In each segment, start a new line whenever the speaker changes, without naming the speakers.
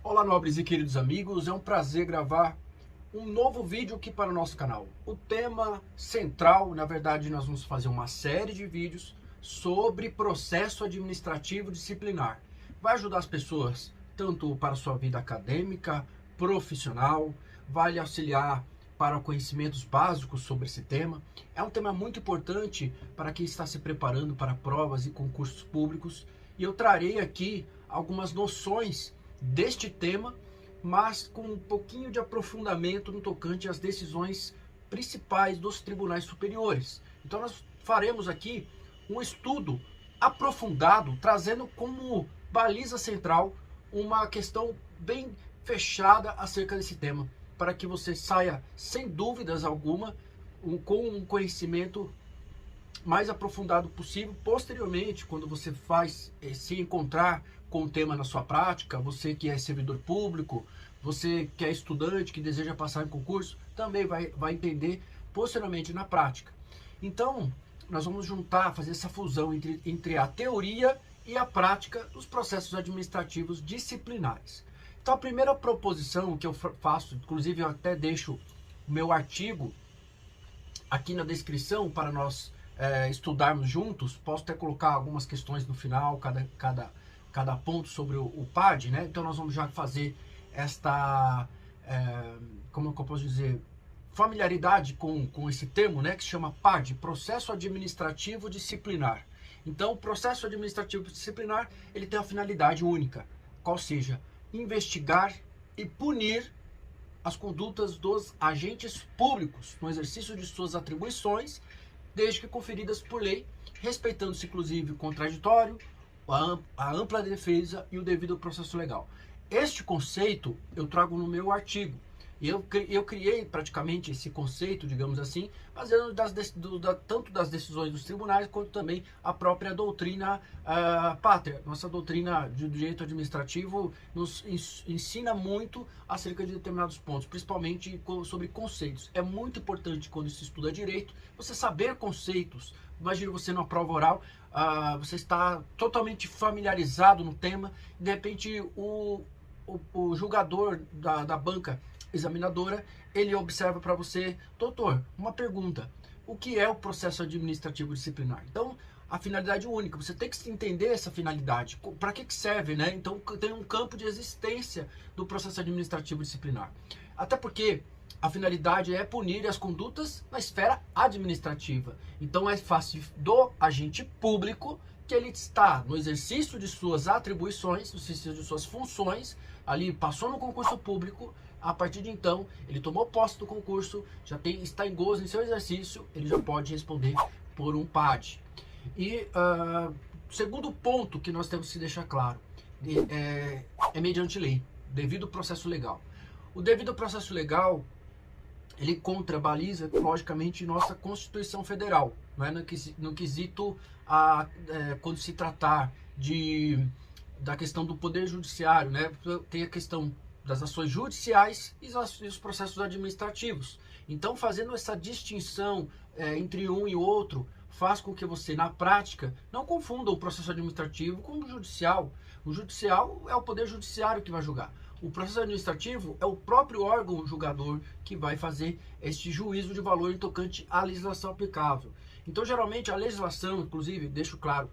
Olá, nobres e queridos amigos, é um prazer gravar um novo vídeo aqui para o nosso canal. O tema central, na verdade, nós vamos fazer uma série de vídeos sobre processo administrativo disciplinar. Vai ajudar as pessoas tanto para a sua vida acadêmica, profissional, vai lhe auxiliar para conhecimentos básicos sobre esse tema. É um tema muito importante para quem está se preparando para provas e concursos públicos, e eu trarei aqui algumas noções deste tema, mas com um pouquinho de aprofundamento no tocante às decisões principais dos tribunais superiores. Então nós faremos aqui um estudo aprofundado, trazendo como baliza central uma questão bem fechada acerca desse tema, para que você saia sem dúvidas alguma, com um conhecimento mais aprofundado possível. Posteriormente, quando você faz se encontrar com o tema na sua prática, você que é servidor público, você que é estudante, que deseja passar em concurso, também vai entender posteriormente na prática. Então, nós vamos juntar, fazer essa fusão entre a teoria e a prática dos processos administrativos disciplinares. Então, a primeira proposição que eu faço, inclusive eu até deixo o meu artigo aqui na descrição para nós estudarmos juntos. Posso até colocar algumas questões no final, cada ponto sobre o PAD, né? Então nós vamos já fazer esta, como eu posso dizer, familiaridade com esse termo, né? Que se chama PAD, Processo Administrativo Disciplinar. Então, o processo administrativo disciplinar, ele tem a finalidade única, qual seja, investigar e punir as condutas dos agentes públicos no exercício de suas atribuições, desde que conferidas por lei, respeitando-se inclusive o contraditório, a ampla defesa e o devido processo legal. Este conceito eu trago no meu artigo. E eu criei praticamente esse conceito, digamos assim, baseado tanto das decisões dos tribunais, quanto também a própria doutrina pátria. Nossa doutrina de direito administrativo nos ensina muito acerca de determinados pontos, principalmente sobre conceitos. É muito importante, quando se estuda direito, você saber conceitos. Imagina você numa prova oral, você está totalmente familiarizado no tema, e de repente o julgador da banca examinadora, ele observa para você: doutor, uma pergunta, o que é o processo administrativo disciplinar? Então, a finalidade única, você tem que entender essa finalidade, para que serve, né? Então, tem um campo de existência do processo administrativo disciplinar. Até porque a finalidade é punir as condutas na esfera administrativa. Então, é fácil do agente público, que ele está no exercício de suas atribuições, no exercício de suas funções, ali passou no concurso público. A partir de então, ele tomou posse do concurso, está em gozo em seu exercício, ele já pode responder por um PAD. E segundo ponto que nós temos que deixar claro, é mediante lei, devido processo legal. O devido processo legal, ele contrabaliza, logicamente, nossa Constituição Federal, né? No quesito quando se tratar da questão do Poder Judiciário, né? Tem a questão das ações judiciais e os processos administrativos. Então, fazendo essa distinção entre um e outro, faz com que você, na prática, não confunda o processo administrativo com o judicial. O judicial é o Poder Judiciário que vai julgar. O processo administrativo é o próprio órgão julgador que vai fazer este juízo de valor em tocante à legislação aplicável. Então, geralmente, a legislação, inclusive, deixo claro,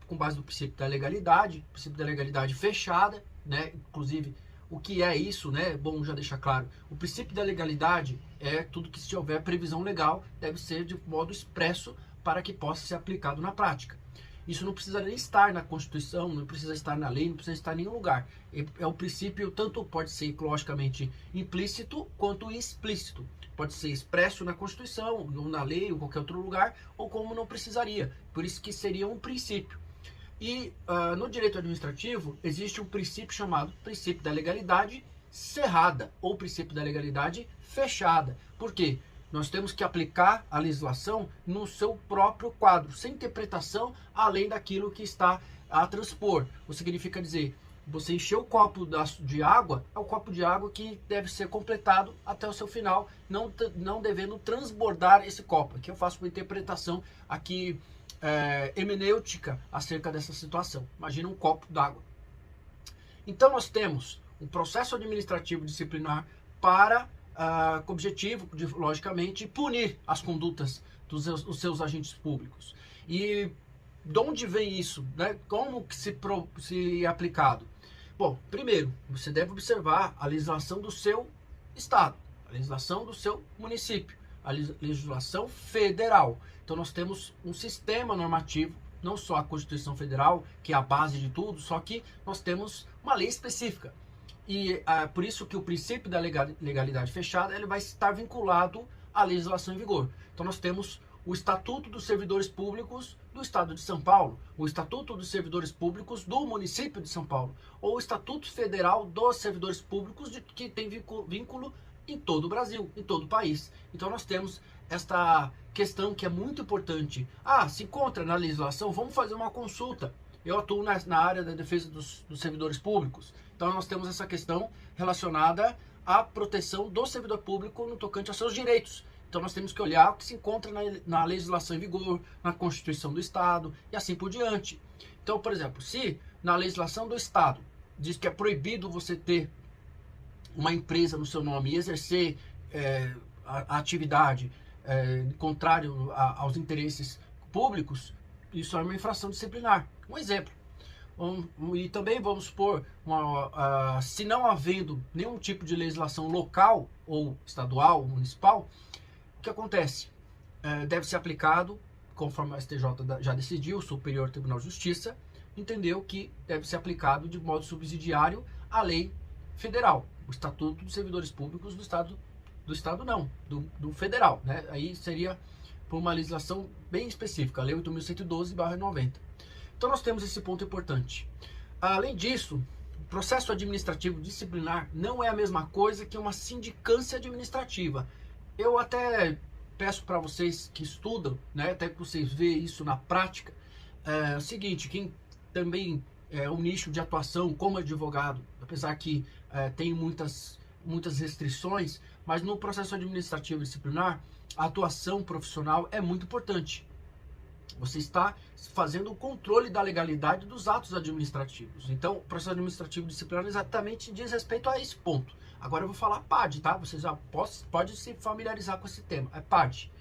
com base no princípio da legalidade fechada, né? Inclusive, o que é isso, né? Bom, já deixar claro. O princípio da legalidade é tudo que, se houver previsão legal, deve ser de modo expresso para que possa ser aplicado na prática. Isso não precisa nem estar na Constituição, não precisa estar na lei, não precisa estar em nenhum lugar. É o princípio, tanto pode ser, logicamente, implícito quanto explícito. Pode ser expresso na Constituição, na lei, ou qualquer outro lugar, ou como não precisaria. Por isso que seria um princípio. E no direito administrativo existe um princípio chamado princípio da legalidade cerrada ou princípio da legalidade fechada. Por quê? Nós temos que aplicar a legislação no seu próprio quadro, sem interpretação além daquilo que está a transpor. O que significa dizer, você encheu o copo de água, é o copo de água que deve ser completado até o seu final, não devendo transbordar esse copo. Aqui eu faço uma interpretação aqui hermenêutica acerca dessa situação. Imagina um copo d'água. Então nós temos um processo administrativo disciplinar para com o objetivo de, logicamente, punir as condutas dos seus agentes públicos. E de onde vem isso? Né? Como que se é aplicado? Bom, primeiro, você deve observar a legislação do seu estado, a legislação do seu município, a legislação federal. Então nós temos um sistema normativo, não só a Constituição Federal, que é a base de tudo, só que nós temos uma lei específica. E por isso que o princípio da legalidade fechada ele vai estar vinculado à legislação em vigor. Então nós temos o Estatuto dos Servidores Públicos do Estado de São Paulo, o Estatuto dos Servidores Públicos do município de São Paulo, ou o Estatuto Federal dos Servidores Públicos que tem vínculo em todo o Brasil, em todo o país. Então nós temos esta questão que é muito importante. Se encontra na legislação, vamos fazer uma consulta. Eu atuo na área da defesa dos servidores públicos. Então nós temos essa questão relacionada à proteção do servidor público no tocante aos seus direitos. Então nós temos que olhar o que se encontra na legislação em vigor, na Constituição do Estado e assim por diante. Então, por exemplo, se na legislação do Estado diz que é proibido você ter uma empresa no seu nome e exercer a atividade contrário aos interesses públicos, isso é uma infração disciplinar. Um exemplo. E também vamos supor, se não havendo nenhum tipo de legislação local ou estadual, ou municipal, o que acontece? Deve ser aplicado, conforme o STJ já decidiu, o Superior Tribunal de Justiça entendeu que deve ser aplicado de modo subsidiário a lei federal, o Estatuto dos Servidores Públicos do Estado não, do federal, né? Aí seria por uma legislação bem específica, a Lei 8.112/90. Então nós temos esse ponto importante. Além disso, o processo administrativo disciplinar não é a mesma coisa que uma sindicância administrativa. Eu até peço para vocês que estudam, né, até que vocês vejam isso na prática, é o seguinte, quem também é um nicho de atuação como advogado, apesar que tem muitas restrições, mas no processo administrativo disciplinar, a atuação profissional é muito importante. Você está fazendo o controle da legalidade dos atos administrativos. Então, o processo administrativo disciplinar exatamente diz respeito a esse ponto. Agora eu vou falar PAD, tá? Você já pode se familiarizar com esse tema. É PAD.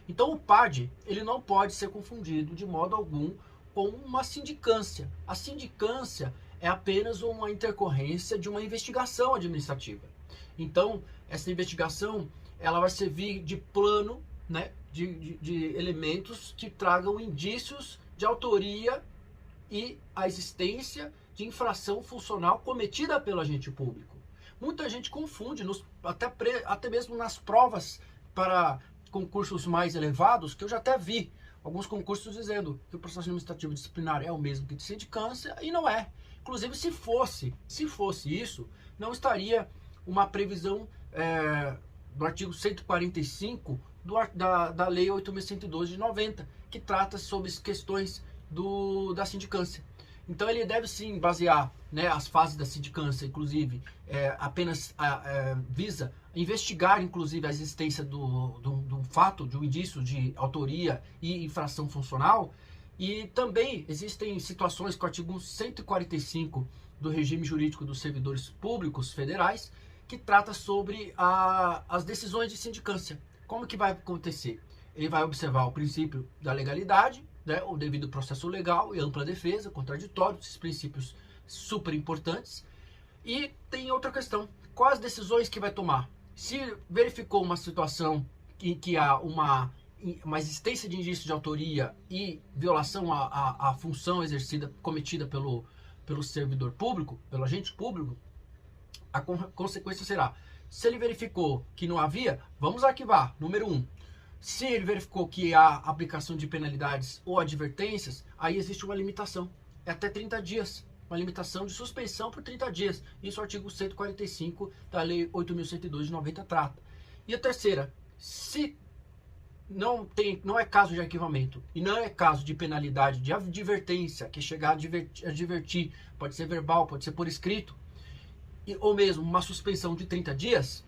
Então, o PAD, ele não pode ser confundido de modo algum com uma sindicância. A sindicância é apenas uma intercorrência de uma investigação administrativa. Então, essa investigação, ela vai servir de plano, né, de elementos que tragam indícios de autoria e a existência de infração funcional cometida pelo agente público. Muita gente confunde, até mesmo nas provas para concursos mais elevados, que eu já até vi alguns concursos dizendo que o processo administrativo disciplinar é o mesmo que de sindicância, e não é. Inclusive, se fosse isso, não estaria uma previsão do artigo 145 da Lei 8.112/90, que trata sobre questões da sindicância. Então ele deve sim basear, né, as fases da sindicância, inclusive, apenas visa investigar, inclusive, a existência do fato, de um indício de autoria e infração funcional. E também existem situações com o artigo 145 do regime jurídico dos servidores públicos federais, que trata sobre as decisões de sindicância. Como que vai acontecer? Ele vai observar o princípio da legalidade, né, o devido processo legal e ampla defesa, contraditório, esses princípios super importantes. E tem outra questão, quais decisões que vai tomar? Se verificou uma situação em que há uma existência de indício de autoria e violação à função cometida pelo servidor público, pelo agente público, a consequência será, se ele verificou que não havia, vamos arquivar, número 1. Se ele verificou que há aplicação de penalidades ou advertências, aí existe uma limitação, é até 30 dias, uma limitação de suspensão por 30 dias. Isso o artigo 145 da Lei 8.112/90 trata. E a terceira, se não é caso de arquivamento e não é caso de penalidade, de advertência, que chegar a advertir, pode ser verbal, pode ser por escrito, ou mesmo uma suspensão de 30 dias,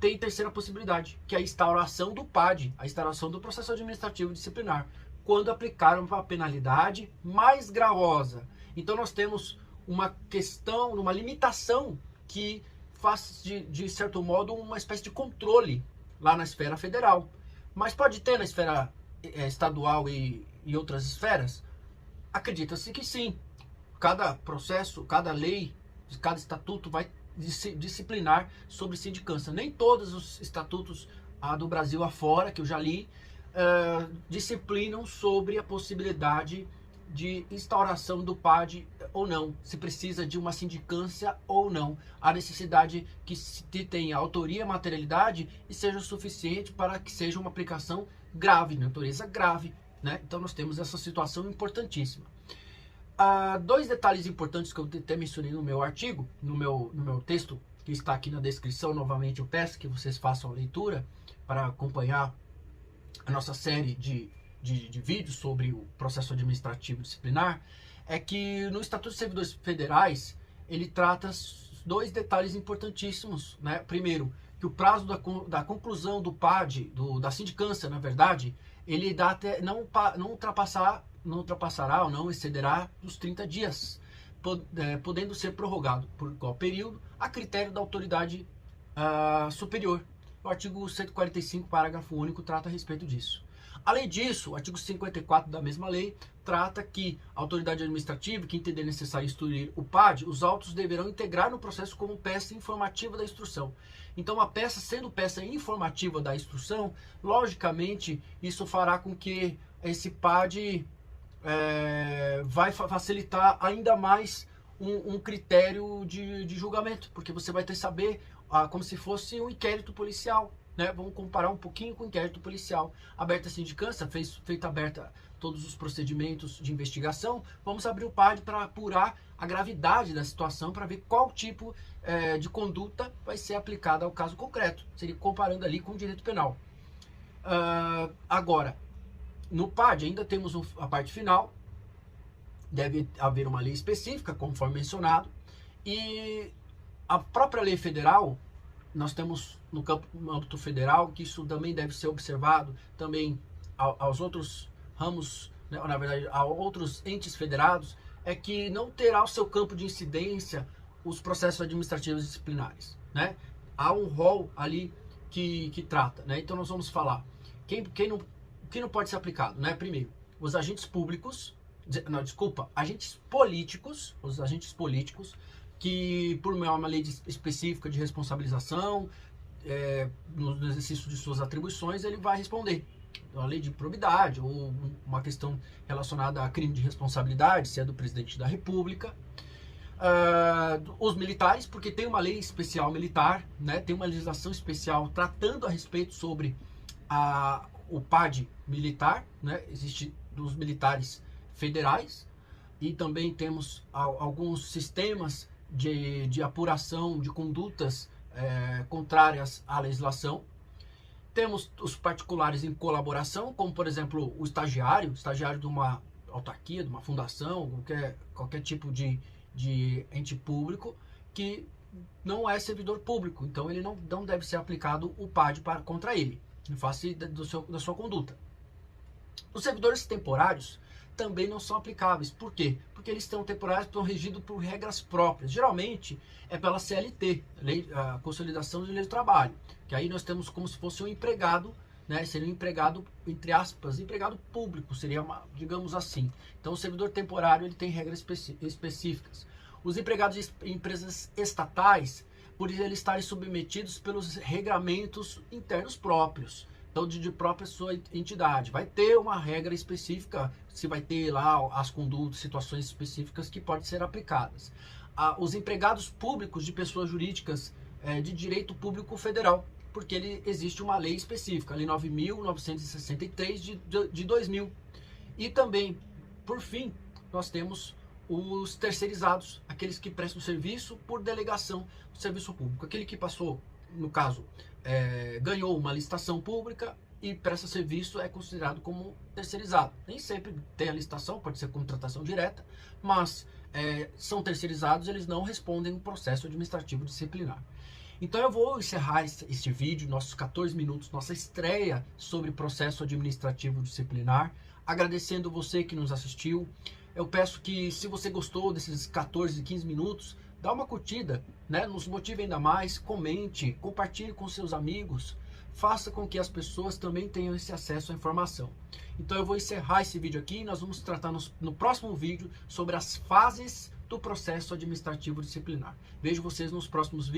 tem terceira possibilidade, que é a instauração do PAD, a instauração do processo administrativo disciplinar, quando aplicar uma penalidade mais gravosa. Então nós temos uma questão, uma limitação que faz, de certo modo, uma espécie de controle lá na esfera federal. Mas pode ter na esfera estadual e outras esferas? Acredita-se que sim. Cada processo, cada lei, cada estatuto vai disciplinar sobre sindicância. Nem todos os estatutos do Brasil afora, que eu já li, disciplinam sobre a possibilidade de instauração do PAD ou não, se precisa de uma sindicância ou não, a necessidade que se tenha autoria e materialidade e seja suficiente para que seja uma aplicação grave, de natureza grave, né? Então nós temos essa situação importantíssima. Dois detalhes importantes que eu até mencionei no meu artigo, no meu texto, que está aqui na descrição. Novamente eu peço que vocês façam a leitura para acompanhar a nossa série de vídeos sobre o processo administrativo disciplinar, é que no Estatuto dos Servidores Federais ele trata dois detalhes importantíssimos, né? Primeiro, que o prazo da conclusão do PAD, da sindicância, na verdade, ele dá até, não ultrapassará ou não excederá os 30 dias, podendo ser prorrogado por qual período, a critério da autoridade superior. O artigo 145, parágrafo único, trata a respeito disso. Além disso, o artigo 54 da mesma lei trata que a autoridade administrativa, que entender necessário instruir o PAD, os autos deverão integrar no processo como peça informativa da instrução. Então, a peça, sendo peça informativa da instrução, logicamente, isso fará com que esse PAD vai facilitar ainda mais um critério de julgamento, porque você vai ter que saber como se fosse um inquérito policial, né? Vamos comparar um pouquinho com o inquérito policial. Aberta a sindicância, feita aberta todos os procedimentos de investigação, vamos abrir o PAD para apurar a gravidade da situação, para ver qual tipo de conduta vai ser aplicada ao caso concreto. Seria comparando ali com o direito penal. Agora, no PAD ainda temos a parte final, deve haver uma lei específica, conforme mencionado, e a própria lei federal, nós temos no âmbito federal, que isso também deve ser observado também aos outros ramos, né, na verdade, a outros entes federados, é que não terá o seu campo de incidência os processos administrativos disciplinares, né? Há um rol ali que trata, né? Então nós vamos falar o que não pode ser aplicado, né? Primeiro, os agentes públicos, agentes políticos, os agentes políticos que, por uma lei específica de responsabilização, no exercício de suas atribuições, ele vai responder. A lei de probidade, ou uma questão relacionada a crime de responsabilidade, se é do presidente da República. Os militares, porque tem uma lei especial militar, né? Tem uma legislação especial tratando a respeito sobre o PAD militar, né? Existe dos militares federais, e também temos alguns sistemas de apuração de condutas contrárias à legislação. Temos os particulares em colaboração, como por exemplo o estagiário de uma autarquia, de uma fundação, qualquer tipo de ente público que não é servidor público, então ele não deve ser aplicado o PAD contra ele, em face da sua conduta. Os servidores temporários também não são aplicáveis. Por quê? Porque eles estão temporários, estão regidos por regras próprias. Geralmente é pela CLT, a Consolidação de Lei do Trabalho, que aí nós temos como se fosse um empregado, né? Seria um empregado, entre aspas, empregado público, seria digamos assim. Então o servidor temporário ele tem regras específicas. Os empregados de empresas estatais, por eles estarem submetidos pelos regramentos internos próprios, então de própria sua entidade. Vai ter uma regra específica, se vai ter lá as condutas, situações específicas que podem ser aplicadas. Os empregados públicos de pessoas jurídicas de direito público federal, porque existe uma lei específica, a Lei 9.963 de 2000. E também, por fim, nós temos os terceirizados, aqueles que prestam serviço por delegação do serviço público. Aquele que passou, no caso, ganhou uma licitação pública e presta serviço é considerado como terceirizado. Nem sempre tem a licitação, pode ser contratação direta, mas são terceirizados, eles não respondem um processo administrativo disciplinar. Então eu vou encerrar este vídeo, nossos 14 minutos, nossa estreia sobre processo administrativo disciplinar, agradecendo você que nos assistiu. Eu peço que, se você gostou desses 14, 15 minutos, dá uma curtida, né? Nos motive ainda mais, comente, compartilhe com seus amigos, faça com que as pessoas também tenham esse acesso à informação. Então eu vou encerrar esse vídeo aqui e nós vamos tratar no próximo vídeo sobre as fases do processo administrativo disciplinar. Vejo vocês nos próximos vídeos.